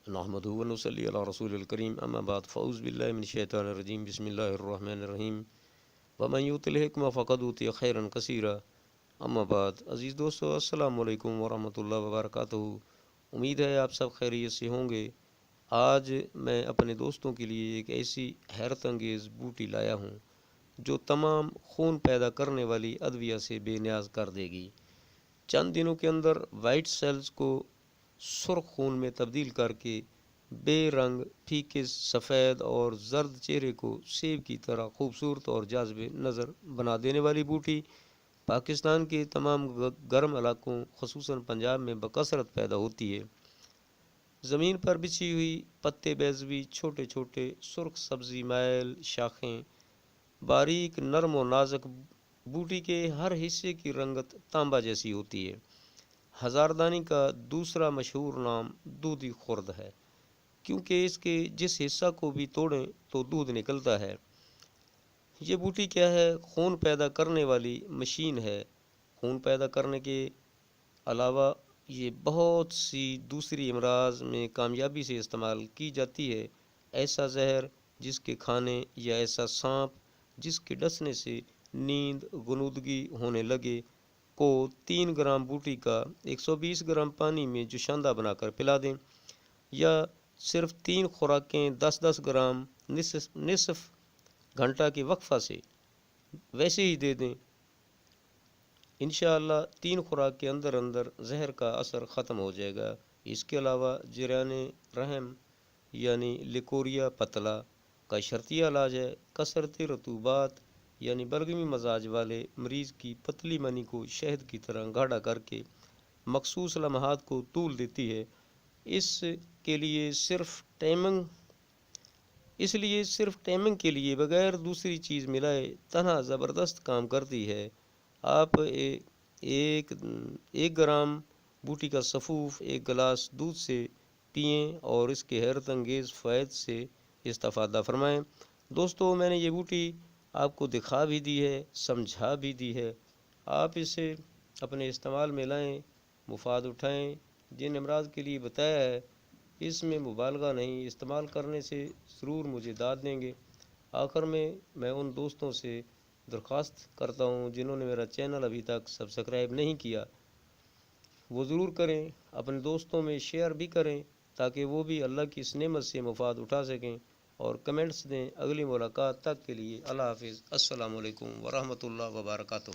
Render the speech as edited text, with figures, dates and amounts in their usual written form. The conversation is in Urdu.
نحمدہ و نصلی علی رسول الکریم اما بعد فاعوذ باللہ من الشیطان الرجیم بسم اللہ الرحمن الرحیم ومن یؤت الحکمہ فقد اوتی خیرا کثیرا اما بعد عزیز دوستو السلام علیکم ورحمۃ اللہ وبرکاتہ۔ امید ہے آپ سب خیریت سے ہوں گے۔ آج میں اپنے دوستوں کے لیے ایک ایسی حیرت انگیز بوٹی لایا ہوں جو تمام خون پیدا کرنے والی ادویہ سے بے نیاز کر دے گی۔ چند دنوں کے اندر وائٹ سیلز کو سرخ خون میں تبدیل کر کے بے رنگ پھیکے سفید اور زرد چہرے کو سیب کی طرح خوبصورت اور جاذب نظر بنا دینے والی بوٹی پاکستان کے تمام گرم علاقوں خصوصاً پنجاب میں بکثرت پیدا ہوتی ہے۔ زمین پر بچھی ہوئی پتے بیضوی چھوٹے چھوٹے سرخ سبزی مائل شاخیں باریک نرم و نازک بوٹی کے ہر حصے کی رنگت تانبا جیسی ہوتی ہے۔ ہزاردانی کا دوسرا مشہور نام دودھی خرد ہے کیونکہ اس کے جس حصہ کو بھی توڑیں تو دودھ نکلتا ہے۔ یہ بوٹی کیا ہے؟ خون پیدا کرنے والی مشین ہے۔ خون پیدا کرنے کے علاوہ یہ بہت سی دوسری امراض میں کامیابی سے استعمال کی جاتی ہے۔ ایسا زہر جس کے کھانے یا ایسا سانپ جس کے ڈسنے سے نیند غنودگی ہونے لگے کو 3 گرام بوٹی کا 120 گرام پانی میں جوشاندہ بنا کر پلا دیں، یا صرف 3 خوراکیں 10-10 گرام نصف گھنٹہ کے وقفہ سے ویسے ہی دے دیں۔ انشاءاللہ 3 خوراک کے اندر زہر کا اثر ختم ہو جائے گا۔ اس کے علاوہ جریان رحم یعنی لیکوریا پتلا کا شرطیہ علاج ہے۔ کثرت رطوبات یعنی بلغمی مزاج والے مریض کی پتلی منی کو شہد کی طرح گاڑھا کر کے مخصوص لمحات کو طول دیتی ہے۔ اس لیے صرف ٹائمنگ کے لیے بغیر دوسری چیز ملائے تنہا زبردست کام کرتی ہے۔ آپ ایک گرام بوٹی کا سفوف 1 گلاس دودھ سے پئیں اور اس کے حیرت انگیز فوائد سے استفادہ فرمائیں۔ دوستو، میں نے یہ بوٹی آپ کو دکھا بھی دی ہے، سمجھا بھی دی ہے۔ آپ اسے اپنے استعمال میں لائیں، مفاد اٹھائیں۔ جن امراض کے لیے بتایا ہے اس میں مبالغہ نہیں، استعمال کرنے سے ضرور مجھے داد دیں گے۔ آخر میں ان دوستوں سے درخواست کرتا ہوں جنہوں نے میرا چینل ابھی تک سبسکرائب نہیں کیا، وہ ضرور کریں، اپنے دوستوں میں شیئر بھی کریں تاکہ وہ بھی اللہ کی اس نعمت سے مفاد اٹھا سکیں، اور کمنٹس دیں۔ اگلی ملاقات تک کے لیے اللہ حافظ۔ السلام علیکم ورحمۃ اللہ وبرکاتہ۔